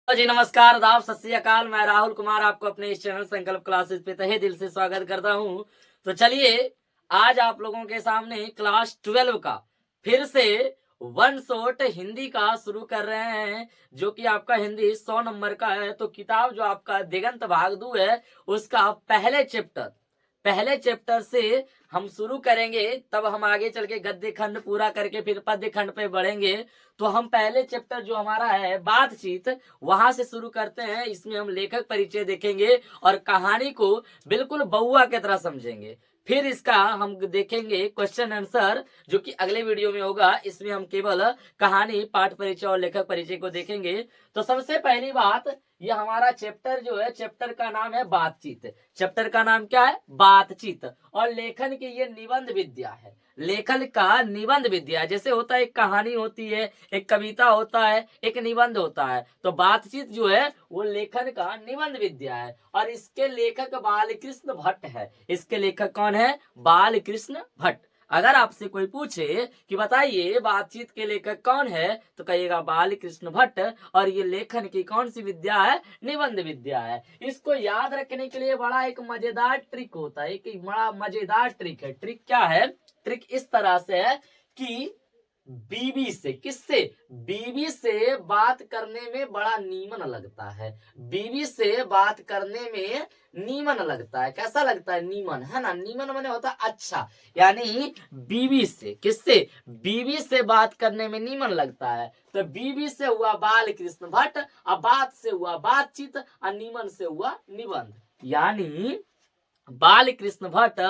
जी नमस्कार, आदाब, सत श्री अकाल। मैं राहुल कुमार आपको अपने इस चैनल संकल्प क्लासेस पे तहे दिल से स्वागत करता हूं। तो चलिए आज आप लोगों के सामने क्लास 12 का फिर से वन शॉट हिंदी का शुरू कर रहे हैं, जो कि आपका हिंदी 100 नंबर का है। तो किताब जो आपका दिगंत भागदू है उसका पहले चैप्टर से हम शुरू करेंगे, तब हम आगे चल के गद्य खंड पूरा करके फिर पद्य खंड पे बढ़ेंगे। तो हम पहले चैप्टर जो हमारा है बातचीत, वहां से शुरू करते हैं। इसमें हम लेखक परिचय देखेंगे और कहानी को बिल्कुल बउआ की तरह समझेंगे। फिर इसका हम देखेंगे क्वेश्चन आंसर, जो कि अगले वीडियो में होगा। इसमें हम केवल कहानी, पाठ परिचय और लेखक परिचय को देखेंगे। तो सबसे पहली बात, ये हमारा चैप्टर जो है, चैप्टर का नाम है बातचीत। चैप्टर का नाम क्या है? बातचीत। और लेखन की ये निबंध विद्या है। लेखन का निबंध विद्या, जैसे होता है एक कहानी होती है, एक कविता होता है, एक निबंध होता है। तो बातचीत जो है वो लेखन का निबंध विद्या है। और इसके लेखक बालकृष्ण भट्ट है। इसके लेखक कौन है? बालकृष्ण भट्ट। अगर आपसे कोई पूछे कि बताइए बातचीत के लेखक कौन है, तो कहिएगा बालकृष्ण भट्ट। और ये लेखन की कौन सी विद्या है? निबंध विद्या है। इसको याद रखने के लिए बड़ा एक मजेदार ट्रिक होता है, एक बड़ा मजेदार ट्रिक है। ट्रिक क्या है? ट्रिक इस तरह से है कि बीवी से, किससे? बीवी से बात करने में बड़ा नीमन लगता है। बीवी से बात करने में नीमन लगता है। कैसा लगता है? नीमन, है ना। नीमन माने होता है अच्छा। यानी बीवी से, किससे? बीवी से बात करने में नीमन लगता है। तो बीवी से हुआ बालकृष्ण भट्ट, और बात से हुआ बातचीत, और नीमन से हुआ निबंध। यानी बालकृष्ण भट्ट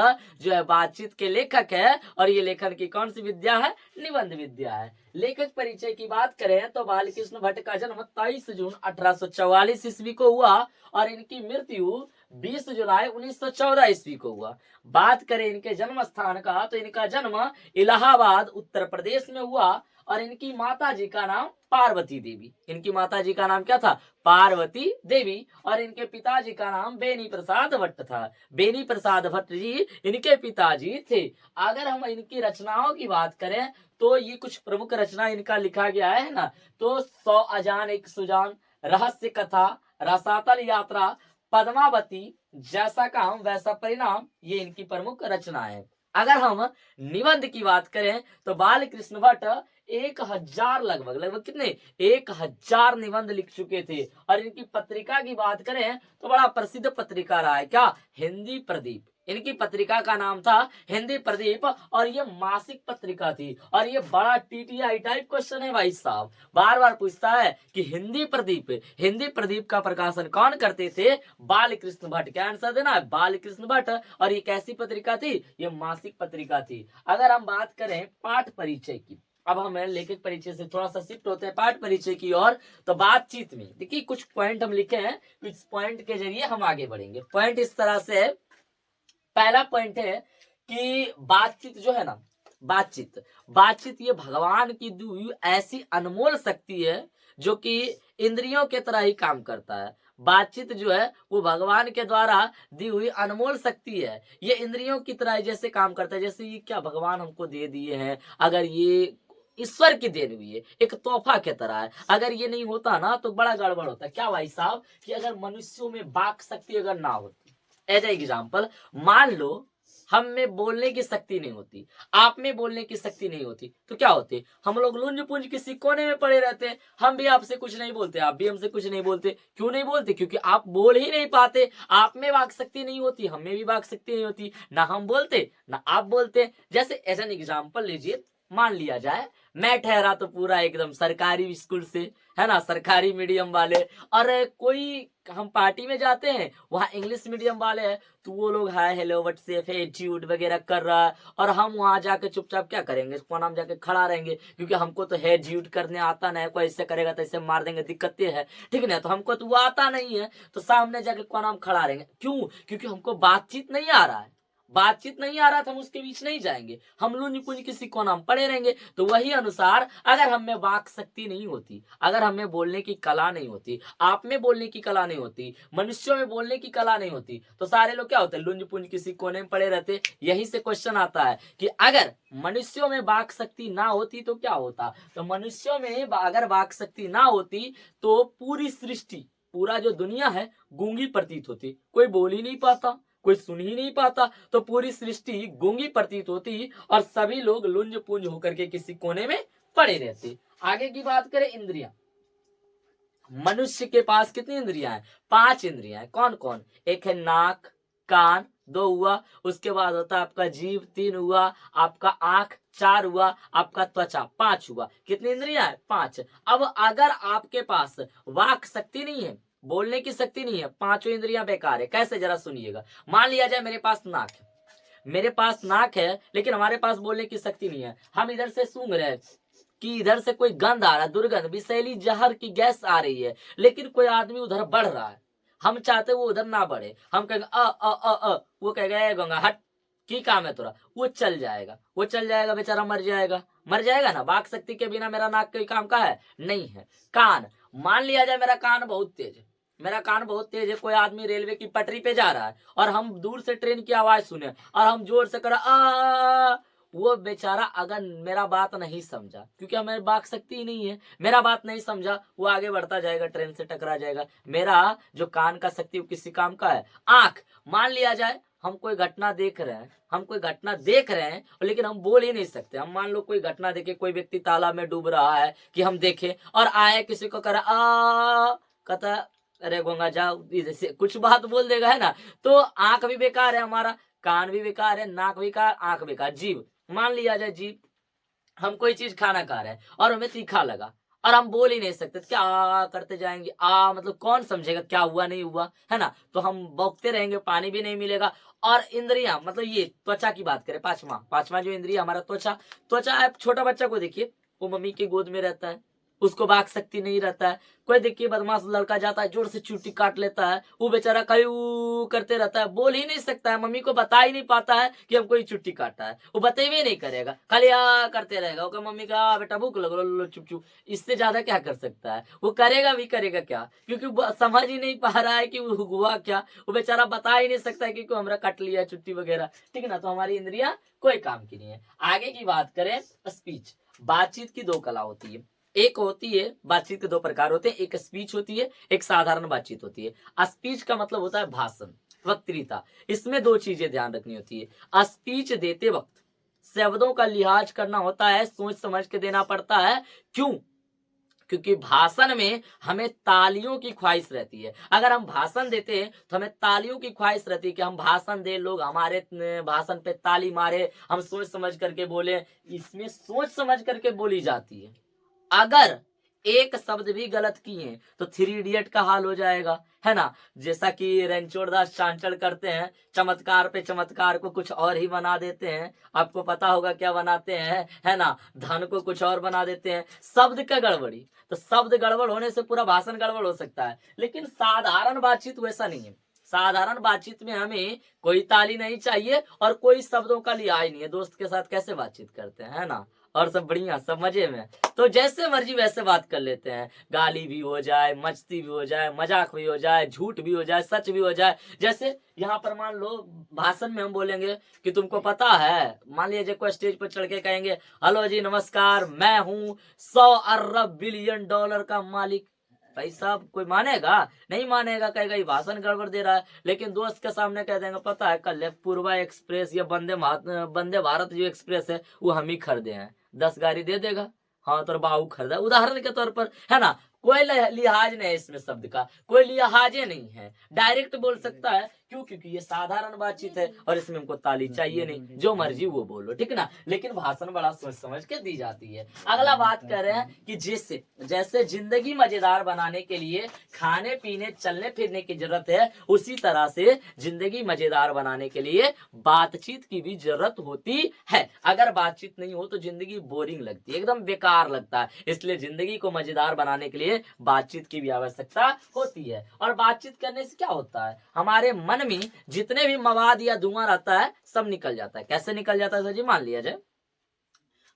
जो है बातचीत के लेखक है, और ये लेखन की कौन सी विद्या है? निबंध विद्या है। लेखक परिचय की बात करें तो बालकृष्ण भट्ट का जन्म 23 जून 1844 ईस्वी को हुआ, और इनकी मृत्यु 20 जुलाई 1914 ईस्वी को हुआ। बात करें इनके जन्म स्थान का, तो इनका जन्म इलाहाबाद उत्तर प्रदेश में हुआ। और इनकी माता जी का नाम पार्वती देवी। इनकी माता जी का नाम क्या था? पार्वती देवी। और इनके पिताजी का नाम बेनी प्रसाद भट्ट था। बेनी प्रसाद भट्ट जी इनके पिताजी थे। अगर हम इनकी रचनाओं की बात करें तो ये कुछ प्रमुख रचना इनका लिखा गया है ना। तो 100 अजान एक सुजान, रहस्य कथा, रसातल यात्रा, पद्मावती, जैसा काम वैसा परिणाम, ये इनकी प्रमुख रचना है। अगर हम निबंध की बात करें तो बालकृष्ण भट्ट 1000 लगभग कितने? 1000 निबंध लिख चुके थे। और इनकी पत्रिका की बात करें तो बड़ा प्रसिद्ध पत्रिका रहा है। क्या? हिंदी प्रदीप। इनकी पत्रिका का नाम था हिंदी प्रदीप, और ये मासिक पत्रिका थी। और ये बड़ा टीटीआई टाइप क्वेश्चन है भाई साहब, बार बार पूछता है कि हिंदी प्रदीप का प्रकाशन कौन करते थे? बालकृष्ण भट्ट। क्या आंसर देना है? बालकृष्ण भट्ट। और ये कैसी पत्रिका थी? ये मासिक पत्रिका थी। अगर हम बात करें पाठ परिचय की, अब हम लेखक परिचय से थोड़ा सा शिफ्ट होते हैं पाठ परिचय की ओर। तो बातचीत में देखिए कुछ पॉइंट हम लिखे हैं, कुछ पॉइंट के जरिए हम आगे बढ़ेंगे। पॉइंट इस तरह से है। पहला पॉइंट है कि बातचीत जो है ना, बातचीत ये भगवान की दी हुई ऐसी अनमोल शक्ति है जो कि इंद्रियों के तरह ही काम करता है। बातचीत जो है वो भगवान के द्वारा दी हुई अनमोल शक्ति है। ये इंद्रियों की तरह जैसे काम करता है, जैसे ये क्या भगवान हमको दे दिए हैं, अगर ये ईश्वर की देन हुई है, एक तोहफा के तरह है। अगर ये नहीं होता ना तो बड़ा गड़बड़ होता। क्या भाई साहब कि अगर मनुष्यों में वाक शक्ति अगर ना होती, एज एग्जाम्पल मान लो हम में बोलने की शक्ति नहीं होती, आप में बोलने की शक्ति नहीं होती, तो क्या होते? हम लोग लुंज पुंज किसी कोने में पड़े रहते हैं। हम भी आपसे कुछ नहीं बोलते, आप भी हमसे कुछ नहीं बोलते। क्यों नहीं बोलते? क्योंकि आप बोल ही नहीं पाते। आप में वाक शक्ति नहीं होती, हम में भी वाक शक्ति नहीं होती। ना हम बोलते ना आप बोलते। जैसे एज एन एग्जाम्पल लीजिए, मान लिया जाए मैं ठहरा तो पूरा एकदम सरकारी स्कूल से, है ना, सरकारी मीडियम वाले, और कोई हम पार्टी में जाते हैं, वहाँ इंग्लिश मीडियम वाले हैं, तो वो लोग हाय हेलो व्हाट्सएप एटीट्यूड वगैरह कर रहा है, और हम वहाँ जाके चुपचाप क्या करेंगे? कोना में जाके खड़ा रहेंगे, क्योंकि हमको तो है ज्यूट करने आता नहीं। कोई ऐसे करेगा तो ऐसे मार देंगे, दिक्कत ये है, ठीक है ना। तो हमको तो वो आता नहीं है, तो सामने जाके कोना में खड़ा रहेंगे। क्यों? क्योंकि हमको बातचीत नहीं आ रहा है। बातचीत नहीं आ रहा था, हम उसके बीच नहीं जाएंगे, हम लुंज पुंज किसी कोना में पड़े रहेंगे। तो वही अनुसार अगर हम में वाक शक्ति नहीं होती, अगर हमें बोलने की कला नहीं होती, आप में बोलने की कला नहीं होती, मनुष्यों में बोलने की कला नहीं होती, तो सारे लोग क्या होते, लुंज पुंज किसी कोने में पड़े रहते। यही से क्वेश्चन आता है कि अगर मनुष्यों में वाक शक्ति ना होती तो क्या होता। तो मनुष्यों में अगर वाक शक्ति ना होती तो पूरी सृष्टि, पूरा जो दुनिया है गूंगी प्रतीत होती, कोई बोल ही नहीं पाता, कोई सुन ही नहीं पाता, तो पूरी सृष्टि गूंगी प्रतीत होती और सभी लोग लुंज पुंज होकर के किसी कोने में पड़े रहते। आगे की बात करें इंद्रियां, मनुष्य के पास कितनी इंद्रियां हैं, 5 इंद्रियां हैं। कौन कौन, एक है नाक, कान 2 हुआ, उसके बाद होता है आपका जीभ 3 हुआ, आपका आंख 4 हुआ, आपका त्वचा 5 हुआ। कितनी इंद्रियां हैं, 5। अब अगर आपके पास वाक शक्ति नहीं है, बोलने की शक्ति नहीं है, 5 इंद्रियां बेकार है। कैसे, जरा सुनिएगा। मान लिया जाए मेरे पास नाक है, मेरे पास नाक है लेकिन हमारे पास बोलने की शक्ति नहीं है। हम इधर से सूंघ रहे हैं कि इधर से कोई गंध आ रहा है, दुर्गंध विषैली जहर की गैस आ रही है, लेकिन कोई आदमी उधर बढ़ रहा है, हम चाहते वो उधर ना बढ़े, हम कहेंगे वो कहेगा गंगा हट, की काम है तोरा, वो चल जाएगा, वो चल जाएगा, बेचारा मर जाएगा, मर जाएगा ना। वाक शक्ति के बिना मेरा नाक कोई काम का है नहीं है। कान, मान लिया जाए मेरा कान बहुत तेज है, मेरा कान बहुत तेज है, कोई आदमी रेलवे की पटरी पे जा रहा है और हम दूर से ट्रेन की आवाज सुने और हम जोर से करें वो बेचारा अगर मेरा बात नहीं समझा, क्योंकि हमें वाक शक्ति ही नहीं है, मेरा बात नहीं समझा, वो आगे बढ़ता जाएगा, ट्रेन से टकरा जाएगा। मेरा जो कान का शक्ति वो किसी काम का है। आंख, मान लिया जाए हम कोई घटना देख रहे हैं, हम कोई घटना देख रहे हैं लेकिन हम बोल ही नहीं सकते। हम मान लो कोई घटना देखे, कोई व्यक्ति तालाब में डूब रहा है कि हम देखे और आए किसी को करा कहता अरे गोंगा जाओ, जैसे कुछ बात बोल देगा, है ना। तो आंख भी बेकार है हमारा, कान भी बेकार है, नाक बेकार, आंख बेकार। जीभ, मान लिया जाए जीभ, हम कोई चीज खाना खा रहे हैं और हमें तीखा लगा और हम बोल ही नहीं सकते, क्या करते जाएंगे, मतलब कौन समझेगा क्या हुआ नहीं हुआ, है ना। तो हम बौखते रहेंगे, पानी भी नहीं मिलेगा। और इंद्रियां, मतलब ये त्वचा की बात करें, पांचवा जो इंद्रिय हमारा त्वचा। त्वचा, आप छोटा बच्चा को देखिए, वो मम्मी की गोद में रहता है, उसको वाक शक्ति नहीं रहता है। कोई देखिए बदमाश लड़का जाता है, जोर से चुट्टी काट लेता है, वो बेचारा कयू करते रहता है, बोल ही नहीं सकता है, मम्मी को बता ही नहीं पाता है कि हमको ये चुट्टी काटा है, वो बतेबे नहीं करेगा, खाली करते रहेगा। वो मम्मी का बेटा भूख लग लो चुप चुप, इससे ज्यादा क्या कर सकता है, वो करेगा भी करेगा क्या, क्योंकि वो समझ ही नहीं पा रहा है कि वो हुआ क्या, वो बेचारा बता ही नहीं सकता है कि हमरा काट लिया चुट्टी वगैरह, ठीक है ना। तो हमारी इंद्रियां कोई काम की नहीं है। आगे की बात करें, स्पीच, बातचीत की 2 कला होती है। एक होती है, बातचीत के 2 प्रकार होते हैं, एक स्पीच होती है, एक साधारण बातचीत होती है। स्पीच का मतलब होता है भाषण, वक्तृता। इसमें 2 चीजें ध्यान रखनी होती है। स्पीच देते वक्त शब्दों का लिहाज करना होता है, सोच समझ के देना पड़ता है। क्यों, क्योंकि भाषण में हमें तालियों की ख्वाहिश रहती है। अगर हम भाषण देते हैं तो हमें तालियों की ख्वाहिश रहती है कि हम भाषण दे, लोग हमारे भाषण पे ताली मारे, हम सोच समझ करके बोले। इसमें सोच समझ करके बोली जाती है। अगर एक शब्द भी गलत किए तो 3 इडियट का हाल हो जाएगा, है ना। जैसा कि रणछोड़ दास चांचड़ करते हैं, चमत्कार पे चमत्कार को कुछ और ही बना देते हैं। आपको पता होगा क्या बनाते हैं, है ना, धन को कुछ और बना देते हैं, शब्द का गड़बड़ी। तो शब्द गड़बड़ होने से पूरा भाषण गड़बड़ हो सकता है, लेकिन साधारण बातचीत वैसा नहीं है। साधारण बातचीत में हमें कोई ताली नहीं चाहिए और कोई शब्दों का लिहाज नहीं है। दोस्त के साथ कैसे बातचीत करते हैं, है ना, और सब बढ़िया, सब मजे में, तो जैसे मर्जी वैसे बात कर लेते हैं। गाली भी हो जाए, मस्ती भी हो जाए, मजाक भी हो जाए, झूठ भी हो जाए, सच भी हो जाए। जैसे यहाँ पर मान लो भाषण में हम बोलेंगे कि तुमको पता है, मान लीजिए कोई स्टेज पर चढ़ के कहेंगे हेलो जी नमस्कार, मैं हूँ 100 अरब बिलियन डॉलर का मालिक। भाई साहब कोई मानेगा, नहीं मानेगा, कहेगा ये भाषण गड़बड़ दे रहा है। लेकिन दोस्त के सामने कह देंगे पता है कल पूर्वा एक्सप्रेस या वंदे भारत जो एक्सप्रेस है वो हम ही खरीदे हैं, 10 गाड़ी दे देगा। हाँ तो बाबू खरीदा, उदाहरण के तौर पर, है ना। कोई लिहाज नहीं है इसमें, शब्द का कोई लिहाजे नहीं है, डायरेक्ट बोल सकता है। क्यों, क्योंकि ये साधारण बातचीत है और इसमें हमको ताली चाहिए नहीं, जो मर्जी वो बोलो, ठीक ना। लेकिन भाषण बड़ा सोच समझ के दी जाती है। अगला बात कर रहे हैं कि जैसे जिंदगी मजेदार बनाने के लिए खाने पीने चलने फिरने की जरूरत है, उसी तरह से जिंदगी मजेदार बनाने के लिए बातचीत की भी जरूरत होती है। अगर बातचीत नहीं हो तो जिंदगी बोरिंग लगती है, एकदम बेकार लगता है। इसलिए जिंदगी को मजेदार बनाने के लिए बातचीत की भी आवश्यकता होती है। और बातचीत करने से क्या होता है, हमारे मन मन में जितने भी मवाद या धुआं रहता है सब निकल जाता है। कैसे निकल जाता है सर जी? मान लिया जाए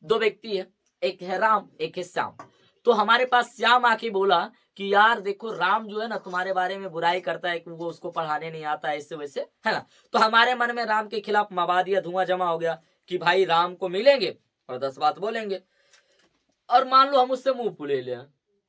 दो व्यक्ति है, एक है राम एक है श्याम। तो हमारे पास श्याम आके बोला कि यार देखो राम जो है ना तुम्हारे बारे में बुराई करता है कि वो उसको पढ़ाने नहीं आता है, ऐसे वैसे, है ना। तो हमारे मन में राम के खिलाफ मवाद या धुआं जमा हो गया कि भाई राम को मिलेंगे और 10 बात बोलेंगे। और मान लो हम उससे मुंह फुले ले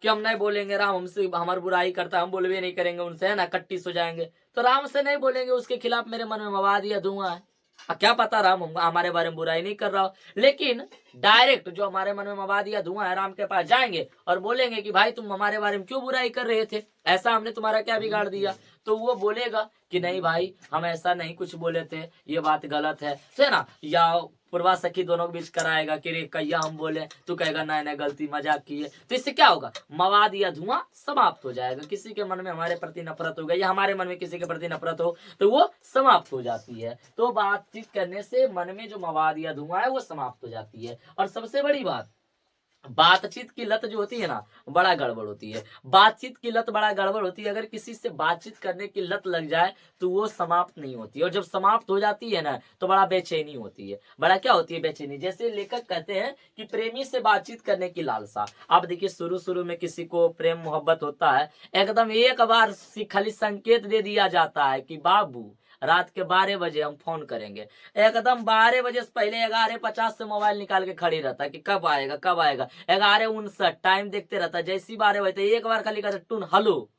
कि हम नहीं बोलेंगे, राम हमसे हमारी बुराई करता है, हम बोलवे नहीं करेंगे उनसे, है ना, कट्टी हो जाएंगे। तो राम से नहीं बोलेंगे, उसके खिलाफ मेरे मन में मवाद या धुआं है। क्या पता राम हमारे बारे में बुराई नहीं कर रहा हो, लेकिन डायरेक्ट जो हमारे मन में मवाद या धुआं है राम के पास जाएंगे और बोलेंगे कि भाई तुम हमारे बारे में क्यों बुराई कर रहे थे, ऐसा हमने तुम्हारा क्या बिगाड़ दिया। तो वो बोलेगा कि नहीं भाई हम ऐसा नहीं कुछ बोले थे, ये बात गलत है ना। या पूर्वा सखी दोनों के बीच कराएगा कि रे कहिया हम बोले, तू कहेगा नहीं नहीं गलती मजाक की है। तो इससे क्या होगा? मवाद या धुआं समाप्त हो जाएगा। किसी के मन में हमारे प्रति नफरत हो गई या हमारे मन में किसी के प्रति नफरत हो तो वो समाप्त हो जाती है। तो बातचीत करने से मन में जो मवाद या धुआं है वो समाप्त हो जाती है। और सबसे बड़ी बात, बातचीत की लत जो होती है ना बड़ा गड़बड़ होती है। बातचीत की लत बड़ा गड़बड़ होती है। अगर किसी से बातचीत करने की लत लग जाए तो वो समाप्त नहीं होती है, और जब समाप्त हो जाती है ना तो बड़ा बेचैनी होती है। बड़ा क्या होती है? बेचैनी। जैसे लेखक कहते हैं कि प्रेमी से बातचीत करने की लालसा। आप देखिए शुरू शुरू में किसी को प्रेम मोहब्बत होता है, एकदम एक बार खाली संकेत दे दिया जाता है कि बाबू रात के 12 बजे हम फोन करेंगे, एकदम 12 बजे से पहले 11:50 से मोबाइल निकाल के खड़ी रहता है कि कब आएगा कब आएगा। 11:59 टाइम देखते रहता है। जैसी 12 बजे एक बार खाली कहते टून हेलो।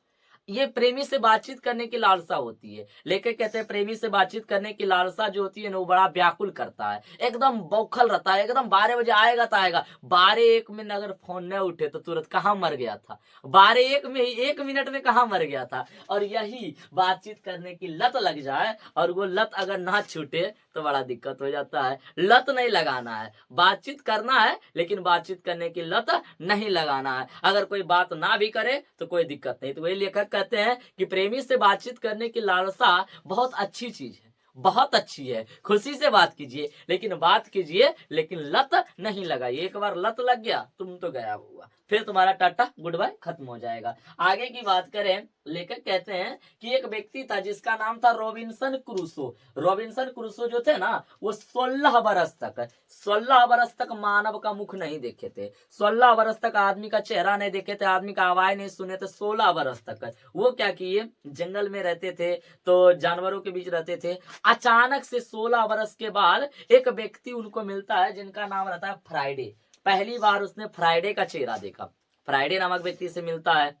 ये प्रेमी से बातचीत करने की लालसा होती है। लेकिन कहते हैं प्रेमी से बातचीत करने की लालसा जो होती है ना वो बड़ा व्याकुल करता है, एकदम बौखल रहता है, एकदम 12 बजे आएगा तो आएगा। 12:01 में अगर फोन न उठे तो तुरंत कहाँ मर गया था, 12:01 में 1 मिनट में कहाँ मर गया था। और यही बातचीत करने की लत लग जाए और वो लत अगर ना छूटे तो बड़ा दिक्कत हो जाता है। लत नहीं लगाना है, बातचीत करना है लेकिन बातचीत करने की लत नहीं लगाना है। अगर कोई बात ना भी करे तो कोई दिक्कत नहीं। तो वही लेखक कहते हैं कि प्रेमी से बातचीत करने की लालसा बहुत अच्छी चीज है, बहुत अच्छी है। खुशी से बात कीजिए, लेकिन बात कीजिए लेकिन लत नहीं लगाइए। एक बार लत लग गया तुम तो गया हुआ, फिर तुम्हारा टाटा गुड बाय खत्म हो जाएगा। आगे की बात करें, लेखक कहते हैं कि एक व्यक्ति था जिसका नाम था रॉबिन्सन क्रूसो। रॉबिन्सन क्रूसो जो थे ना वो 16 बरस तक 16 बरस तक मानव का मुख नहीं देखे थे, 16 बरस तक आदमी का चेहरा नहीं देखे थे, आदमी का आवाज नहीं सुने थे। 16 बरस तक वो क्या किए, जंगल में रहते थे तो जानवरों के बीच रहते थे। अचानक से 16 बरस के बाद एक व्यक्ति उनको मिलता है जिनका नाम रहता है फ्राइडे। पहली बार उसने फ्राइडे का चेहरा देखा। फ्राइडे नामक व्यक्ति से मिलता है,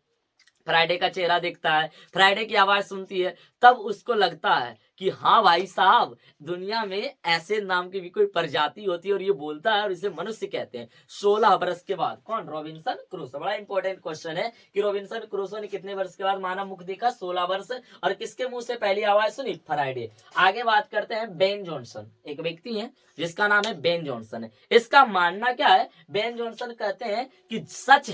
फ्राइडे का चेहरा देखता है, फ्राइडे की आवाज सुनती है, तब उसको लगता है कि हाँ भाई साहब दुनिया में ऐसे नाम की भी कोई प्रजाति होती है और ये बोलता है और इसे मनुष्य कहते हैं। 16 बरस के बाद। कौन? Robinson Crusoe. बड़ा इंपॉर्टेंट क्वेश्चन है कि रॉबिन्सन क्रूसो ने कितने वर्ष के बाद मानव मुख देखा? 16 वर्ष। और किसके मुंह से पहली आवाज सुनी? फ्राइडे। आगे बात करते हैं बेन जॉनसन। एक व्यक्ति है जिसका नाम है बेन जॉनसन है। इसका मानना क्या है? बेन जॉनसन कहते हैं कि सच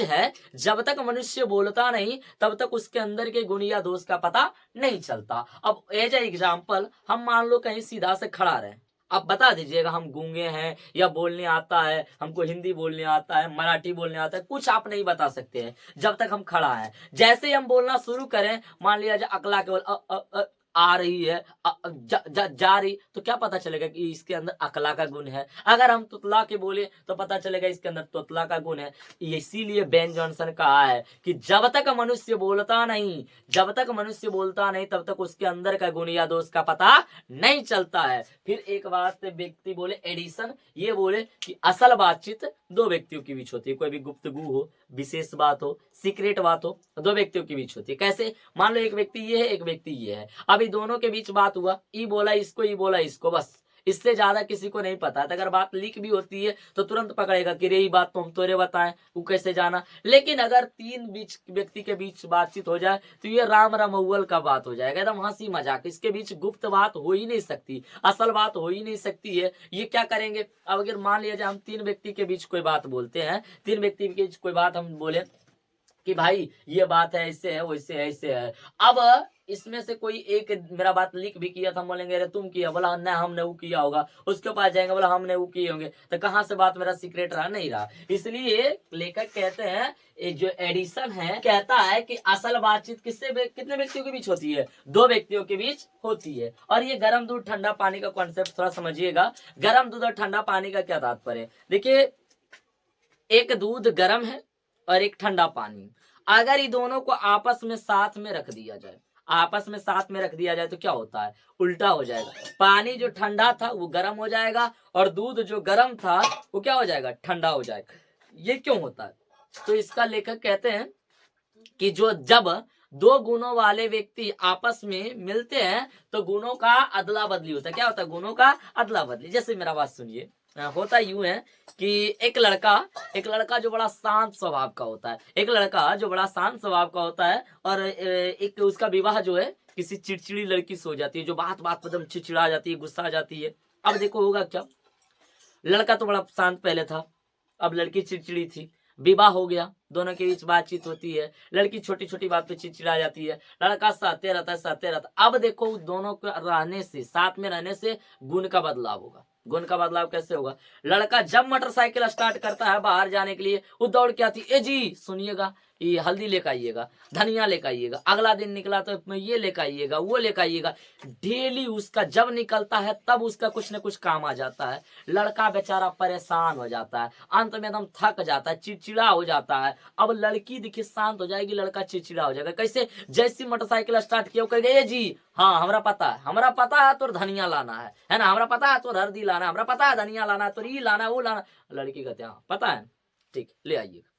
है जब तक मनुष्य बोलता नहीं तब तक उसके अंदर के गुण या दोष का पता नहीं चलता। अब एज एग्जाम्पल हम मान लो कहीं सीधा से खड़ा रहे, अब बता दीजिएगा हम गूंगे हैं या बोलने आता है, हमको हिंदी बोलने आता है, मराठी बोलने आता है, कुछ आप नहीं बता सकते हैं जब तक हम खड़ा है। जैसे ही हम बोलना शुरू करें, मान लिया जाए अकला के बोल आ रही है, जा रही, तो क्या पता चलेगा कि इसके अंदर अकला का गुण है। अगर हम तुतला के बोले तो पता चलेगा इसके अंदर तुतला का गुण है। इसीलिए बेन जॉनसन कहा है कि जब तक मनुष्य बोलता नहीं तब तक उसके अंदर का गुण या दोष का पता नहीं चलता है। फिर एक बात व्यक्ति बोले, एडिसन, ये बोले कि असल बातचीत दो व्यक्तियों के बीच होती है। कोई भी गुफ्तगू हो, विशेष बात हो, सीक्रेट बात हो, दो व्यक्तियों के बीच होती है। कैसे? मान लो एक व्यक्ति ये है एक व्यक्ति ये है, अभी दोनों के बीच बात हुआ, ई बोला इसको, बस इससे ज्यादा किसी को नहीं पता। अगर बात लीक भी होती है तो तुरंत पकड़ेगा कि रे ये बात तो हम तोरे बताएं, तू कैसे जाना। लेकिन अगर 3 व्यक्ति के बीच बातचीत हो जाए तो ये राम रमौल का बात हो जाएगा, एकदम हंसी मजाक। इसके बीच गुप्त बात हो ही नहीं सकती, असल बात हो ही नहीं सकती है। ये क्या करेंगे? अब अगर मान लिया जाए हम 3 व्यक्ति के बीच कोई बात बोलते हैं, 3 व्यक्ति के बीच कोई बात हम बोले कि भाई ये बात है, ऐसे है, वैसे है, ऐसे है। अब इसमें से कोई एक मेरा बात लीक भी किया था, बोलेंगे अरे तुम किया, बोला ना हमने वो किया होगा, उसके पास जाएंगे बोला हमने वो किए होंगे, तो कहाँ से बात मेरा सीक्रेट रहा? नहीं रहा। इसलिए लेखक कहते हैं, ये जो एडिशन है कहता है कि असल बातचीत कितने व्यक्तियों के बीच होती है? दो व्यक्तियों के बीच होती है। और ये गर्म दूध ठंडा पानी का कॉन्सेप्ट थोड़ा समझिएगा। गर्म दूध और ठंडा पानी का क्या तात्पर्य? देखिए, एक दूध गर्म है और एक ठंडा पानी, अगर ये दोनों को आपस में साथ में रख दिया जाए, आपस में साथ में रख दिया जाए तो क्या होता है? उल्टा हो जाएगा। पानी जो ठंडा था वो गर्म हो जाएगा और दूध जो गर्म था वो क्या हो जाएगा? ठंडा हो जाएगा। ये क्यों होता है? तो इसका लेखक कहते हैं कि जब दो गुणों वाले व्यक्ति आपस में मिलते हैं तो गुणों का अदला बदली होता है। क्या होता है? गुणों का अदला बदली। जैसे मेरा बात सुनिए, होता यूं है कि एक लड़का जो बड़ा शांत स्वभाव का होता है, एक लड़का जो बड़ा शांत स्वभाव का होता है, और एक उसका विवाह जो है किसी चिड़चिड़ी लड़की से हो जाती है, जो बात बात पर एकदम चिड़चिड़ा जाती है, गुस्सा आ जाती है। अब देखो होगा क्या? लड़का तो बड़ा शांत पहले था, अब लड़की चिड़चिड़ी थी, विवाह हो गया, दोनों के बीच बातचीत होती है, लड़की छोटी छोटी बात पे चिड़चिड़ा जाती है, लड़का सहते रहता है। अब देखो दोनों के रहने से, साथ में रहने से गुण का बदलाव होगा। गुण का बदलाव कैसे होगा? लड़का जब मोटरसाइकिल स्टार्ट करता है बाहर जाने के लिए, वो दौड़ के आती, ए जी सुनिएगा, ये हल्दी लेकर आइएगा, धनिया लेकर आइएगा, अगला दिन निकला तो ये लेकर आइएगा, वो लेकर आइएगा। डेली उसका जब निकलता है तब उसका कुछ न कुछ काम आ जाता है। लड़का बेचारा परेशान हो जाता है, अंत में एकदम थक जाता है, चिड़चिड़ा हो जाता है। अब लड़की देखिए शांत हो जाएगी, लड़का चिड़चिड़ा हो जाएगा। कैसे? जैसी मोटरसाइकिल स्टार्ट किया कहेगा, ए जी हाँ हमरा पता है तो धनिया लाना है ना, हमरा पता है तो हल्दी लाना है, हमरा पता है धनिया लाना है, तो ये लाना है, वो लाना। लड़की कहते हैं हाँ पता है, ठीक ले आइएगा।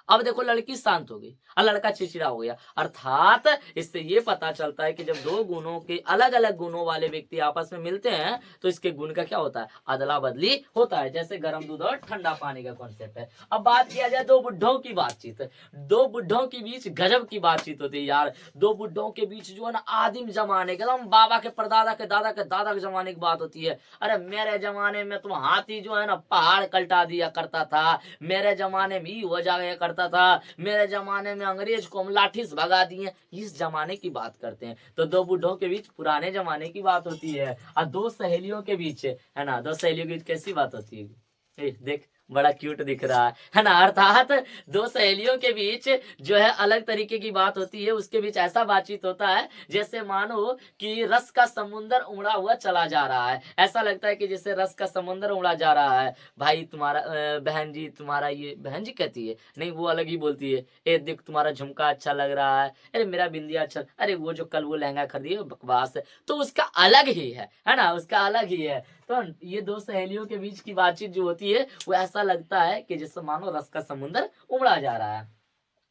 अब देखो लड़की शांत हो गई और लड़का चिड़चिड़ा हो गया। अर्थात इससे ये पता चलता है कि जब दो गुणों के, अलग अलग गुणों वाले व्यक्ति आपस में मिलते हैं तो इसके गुण का क्या होता है? अदला बदली होता है। जैसे गर्म दूध और ठंडा पानी का कॉन्सेप्ट है। अब बात किया जाए दो बुढ़ों की बातचीत, दो बुढ़ों के बीच गजब की बातचीत होती है यार। दो बुढ़ों के बीच जो है ना, आदिम जमाने के, एकदम बाबा के परदादा के दादा के दादा के जमाने की बात होती है। अरे मेरे जमाने में तो हाथी जो है ना पहाड़ कल्टा दिया करता था, मेरे जमाने में हो जाया करता था, मेरे जमाने में अंग्रेज को हम लाठी से भगा दिए। इस जमाने की बात करते हैं। तो दो बुढ़ों के बीच पुराने जमाने की बात होती है। और दो सहेलियों के बीच है ना, दो सहेलियों के बीच कैसी बात होती है? देख बड़ा क्यूट दिख रहा है ना। अर्थात दो सहेलियों के बीच जो है अलग तरीके की बात होती है। उसके बीच ऐसा बातचीत होता है जैसे मानो कि रस का समुंदर उमड़ा हुआ चला जा रहा है। ऐसा लगता है कि जैसे रस का समुंदर उमड़ा जा रहा है। भाई तुम्हारा बहन जी, तुम्हारा ये, बहन जी कहती है नहीं, वो अलग ही बोलती है, ए देख तुम्हारा झुमका अच्छा लग रहा है, अरे मेरा बिंदिया अच्छा, अरे वो जो कल वो लहंगा खरीदी बकवास है। तो उसका अलग ही है ना, उसका अलग ही है। तो ये दो सहेलियों के बीच की बातचीत जो होती है वो ऐसा लगता है कि जैसे मानो रस का समुंदर उमड़ा जा रहा है।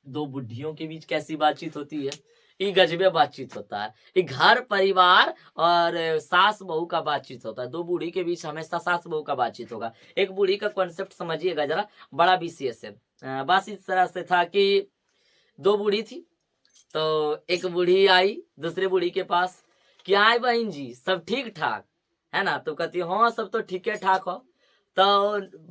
दो बुढ़ियों के बीच कैसी बातचीत होती है? ये गजबे बातचीत होता है। ये घर परिवार और सास बहू का बातचीत होता है। दो बूढ़ी के बीच हमेशा सास बहू का बातचीत होगा। एक बूढ़ी का कॉन्सेप्ट समझिएगा जरा, बड़ा विशेष है। बस इस तरह से था कि दो बूढ़ी थी, तो एक बूढ़ी आई दूसरे बूढ़ी के पास, क्या है बहन जी सब ठीक ठाक है ना? तो कहती हाँ सब तो ठीक ठाक हो। तो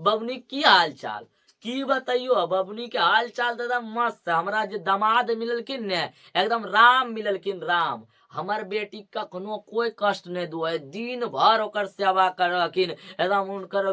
बबनी की हाल चाल की बताइयो? बबनी के हाल चाल तो एकदम मस्त है। हमरा जो दामाद मिललखिन ने एकदम राम मिललखिन, राम। हमर बेटी कखनो कोई कष्ट नहीं दो है, दिन भर ओकर सेवा करखिन एकदम। उनकर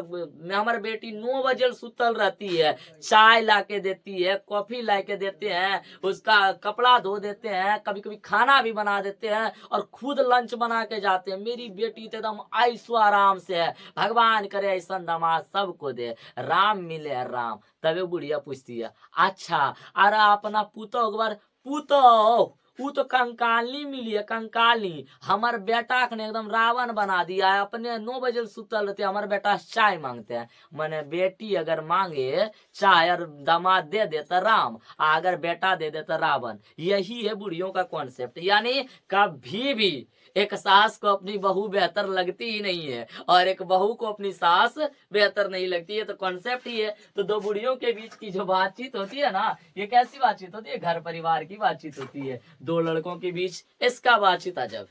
हमर बेटी 9 बजे सुतल रहती है, चाय ला के देती है, कॉफी ला के देते हैं, उसका कपड़ा धो देते हैं, कभी कभी खाना भी बना देते हैं और खुद लंच बना के जाते हैं। मेरी बेटी तो एकदम ऐशो आराम से है। भगवान करे ऐसा दामाद सबको दे, राम मिले राम। तबे बुढ़िया पूछती है, अच्छा अरे अपना पुतो बार पुतो वो तो कंकाली मिली है, कंकाली। हमार बेटा ने एकदम रावण बना दिया है। अपने 9 बजे सुतल रहते, हमारे बेटा चाय मांगते हैं। मैंने बेटी अगर मांगे चाय और दामाद दे दे तो राम, अगर बेटा दे दे तो रावण। यही है बुढ़ियों का कॉन्सेप्ट। यानी कभी भी एक सास को अपनी बहू बेहतर लगती ही नहीं है और एक बहू को अपनी सास बेहतर नहीं लगती है। तो कॉन्सेप्ट ही है। तो दो बुढ़ियों के बीच की जो बातचीत होती है ना, ये कैसी बातचीत होती है? घर परिवार की बातचीत होती है। दो लड़कों के बीच इसका बातचीत अजब।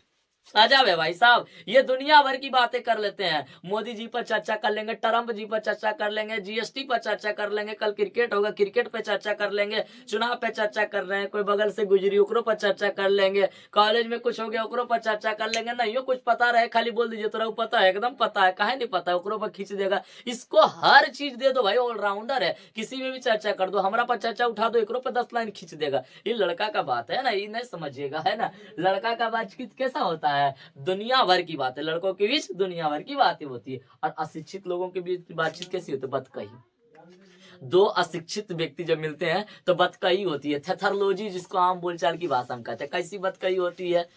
अजब है भाई साहब, ये दुनिया भर की बातें कर लेते हैं। मोदी जी पर चर्चा कर लेंगे, ट्रम्प जी पर चर्चा कर लेंगे, जीएसटी पर चर्चा कर लेंगे, कल क्रिकेट होगा क्रिकेट पे चर्चा कर लेंगे, चुनाव पे चर्चा कर रहे हैं, कोई बगल से गुजरी ओकरो पर चर्चा कर लेंगे, कॉलेज में कुछ हो गया ओकरो पर चर्चा कर लेंगे। नहीं हो कुछ पता रहे खाली बोल दीजिए तो पता है, एकदम पता है, काहे नहीं पता है, ओकरो पर खींच देगा। इसको हर चीज दे दो भाई, ऑलराउंडर है, किसी में भी चर्चा कर दो, हमारा पर चर्चा उठा दो, एकरो पर 10 लाइन खींच देगा। ये लड़का का बात है ना, ये नहीं समझिएगा, है ना। लड़का का बातचीत कैसा होता है, दुनिया भर की बात है, लड़कों के बीच दुनिया भर की बातें होती है। और अशिक्षित लोगों के बीच बातचीत कैसी होती है, बतकही। दो अशिक्षित व्यक्ति जब मिलते हैं तो बतकही होती है, थेथरोलॉजी जिसको आम बोलचाल की भाषा में कहते हैं। कैसी बतकही होती है,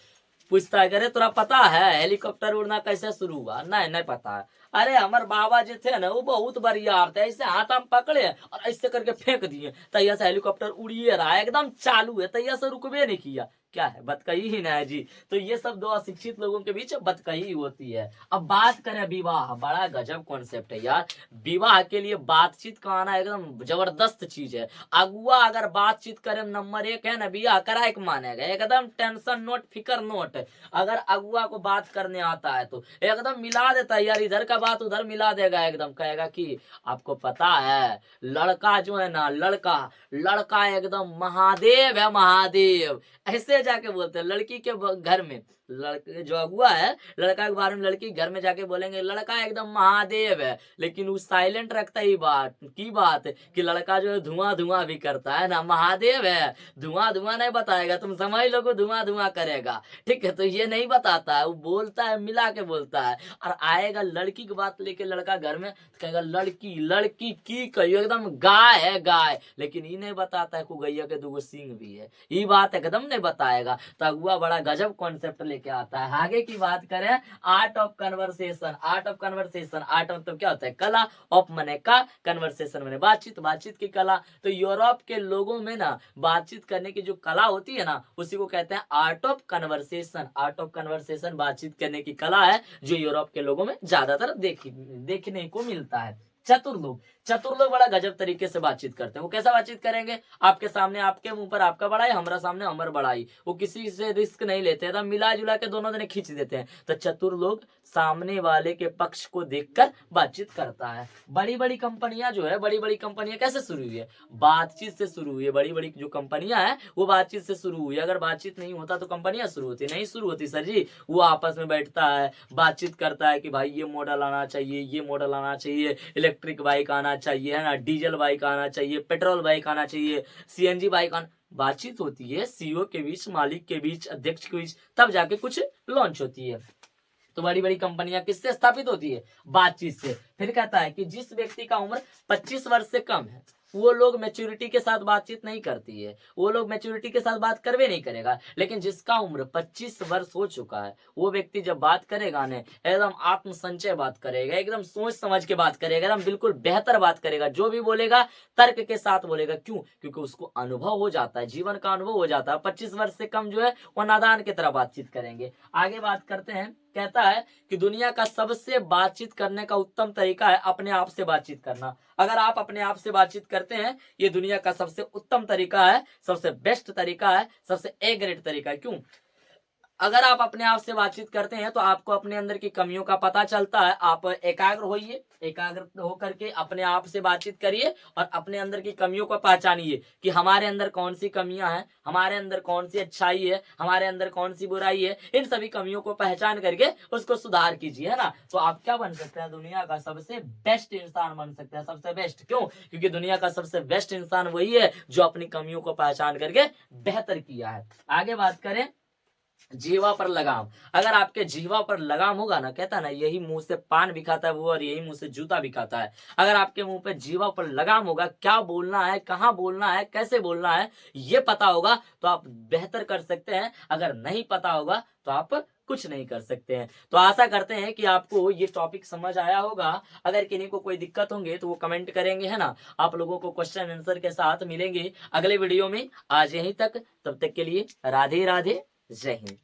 पूछता है अरे तुरा पता है हेलीकॉप्टर उड़ना कैसे शुरू हुआ, नहीं नहीं पता है। अरे हमारे बाबा जी थे ना वो बहुत बढ़िया थे, ऐसे हाथ हम पकड़े और ऐसे करके फेंक दिए, तैया से हेलीकॉप्टर उड़िए रहा है, एकदम चालू है, तैया से रुकवे नहीं किया। क्या है, बतकही ही ना है जी। तो ये सब दो अशिक्षित लोगों के बीच बतकही होती है। अब बात करें विवाह, बड़ा गजब कॉन्सेप्ट है यार। विवाह के लिए बातचीत का आना एकदम जबरदस्त चीज है। अगुआ अगर बातचीत करे नंबर 1 है ना, बियाह कराए के मानेगा, एकदम टेंशन नोट फिकर नोट। अगर अगुआ को बात करने आता है तो एकदम मिला देता है यार, इधर का बात उधर मिला देगा, एकदम कहेगा कि आपको पता है लड़का जो है ना, लड़का एकदम महादेव है, महादेव, ऐसे जाके बोलते हैं। लड़की के घर में लड़के जो अगुआ है लड़का के बारे में लड़की घर में जाके बोलेंगे लड़का एकदम महादेव है, लेकिन वो साइलेंट रखता ही बात कि लड़का जो है धुआं धुआं भी करता है ना, महादेव है, धुआं धुआं नहीं बताएगा, तुम समझ लो को धुआं धुआं करेगा, ठीक है। तो ये नहीं बताता है, वो बोलता है मिला के बोलता है। और आएगा लड़की की बात लेके लड़का घर में तो कहेगा लड़की की कहियो एकदम गाय है गाय, लेकिन ये नहीं बताता है को गैया के 2 सींग भी है, ये बात एकदम नहीं बताएगा। तो अगुआ बड़ा गजब कॉन्सेप्ट लेके आता है। आगे की बात करें, आर्ट ऑफ कन्वर्सेशन। आर्ट मतलब क्या होता है, कला, ऑफ मने का, कन्वर्सेशन मने बातचीत की कला। तो यूरोप के लोगों में ना बातचीत करने की जो कला होती है ना, उसी को कहते हैं आर्ट ऑफ कन्वर्सेशन। बातचीत करने की कला है जो यूरोप के लोगों में ज्यादातर देखने को मिलता है। चतुर लोग बड़ा गजब तरीके से बातचीत करते हैं। वो कैसा बातचीत करेंगे, आपके सामने आपके मुंह पर आपका बड़ाई, हमारा सामने हमार बड़ाई, वो किसी से रिस्क नहीं लेते, एकदम मिला जुला के दोनों जने खींच देते हैं। तो चतुर लोग सामने वाले के पक्ष को देखकर बातचीत करता है। बड़ी बड़ी कंपनियां जो है, बड़ी बड़ी कंपनियां कैसे शुरू हुई है, बातचीत से शुरू हुई है। बड़ी बड़ी जो कंपनियां हैं वो बातचीत से शुरू हुई है। अगर बातचीत नहीं होता तो कंपनियां शुरू होती नहीं, शुरू होती सर जी। वो आपस में बैठता है, बातचीत करता है कि भाई ये मॉडल आना चाहिए, ये मॉडल आना चाहिए, इलेक्ट्रिक बाइक आना चाहिए, है ना, डीजल बाइक आना चाहिए, पेट्रोल बाइक आना चाहिए, सीएनजी बाइक आना। बातचीत होती है सीईओ के बीच, मालिक के बीच, अध्यक्ष के बीच, तब जाके कुछ लॉन्च होती है। तो बड़ी बड़ी कंपनियां किससे स्थापित होती है, बातचीत से। फिर कहता है कि जिस व्यक्ति का उम्र 25 वर्ष से कम है वो लोग मैच्योरिटी के साथ बातचीत नहीं करती है, वो लोग मैच्योरिटी के साथ बात करवे नहीं करेगा। लेकिन जिसका उम्र 25 वर्ष हो चुका है वो व्यक्ति जब बात करेगा ना, एकदम आत्म संचय बात करेगा, एकदम सोच समझ के बात करेगा, एकदम बिल्कुल बेहतर बात करेगा, जो भी बोलेगा तर्क के साथ बोलेगा। क्यों, क्योंकि उसको अनुभव हो जाता है, जीवन का अनुभव हो जाता है। 25 वर्ष से कम जो है वो नादान की तरह बातचीत करेंगे। आगे बात करते हैं, कहता है कि दुनिया का सबसे बातचीत करने का उत्तम तरीका है अपने आप से बातचीत करना। अगर आप अपने आप से बातचीत करते हैं, ये दुनिया का सबसे उत्तम तरीका है, सबसे बेस्ट तरीका है, सबसे ए ग्रेड तरीका है। क्यों, अगर आप अपने आप से बातचीत करते हैं तो आपको अपने अंदर की कमियों का पता चलता है। आप एकाग्र होइए, एकाग्र होकर के अपने आप से बातचीत करिए और अपने अंदर की कमियों को पहचानिए कि हमारे अंदर कौन सी कमियां हैं, हमारे अंदर कौन सी अच्छाई है, हमारे अंदर कौन सी बुराई है। इन सभी कमियों को पहचान करके उसको सुधार कीजिए, है ना। तो आप क्या बन सकते हैं, दुनिया का सबसे बेस्ट इंसान बन सकते हैं। सबसे बेस्ट क्यों, क्योंकि दुनिया का सबसे बेस्ट इंसान वही है जो अपनी कमियों को पहचान करके बेहतर किया है। आगे बात करें, जीवा पर लगाम। अगर आपके जीवा पर लगाम होगा ना, कहता ना यही मुंह से पान भी खाता है वो और यही मुंह से जूता भी खाता है। अगर आपके मुंह पे जीवा पर लगाम होगा, क्या बोलना है, कहाँ बोलना है, कैसे बोलना है, ये पता होगा तो आप बेहतर कर सकते हैं। अगर नहीं पता होगा तो आप कुछ नहीं कर सकते हैं। तो आशा करते हैं कि आपको ये टॉपिक समझ आया होगा। अगर किन्हीं को कोई दिक्कत होंगे तो वो कमेंट करेंगे, है ना। आप लोगों को क्वेश्चन आंसर के साथ मिलेंगे अगले वीडियो में। आज यहीं तक, तब तक के लिए राधे राधे, जय हिंद।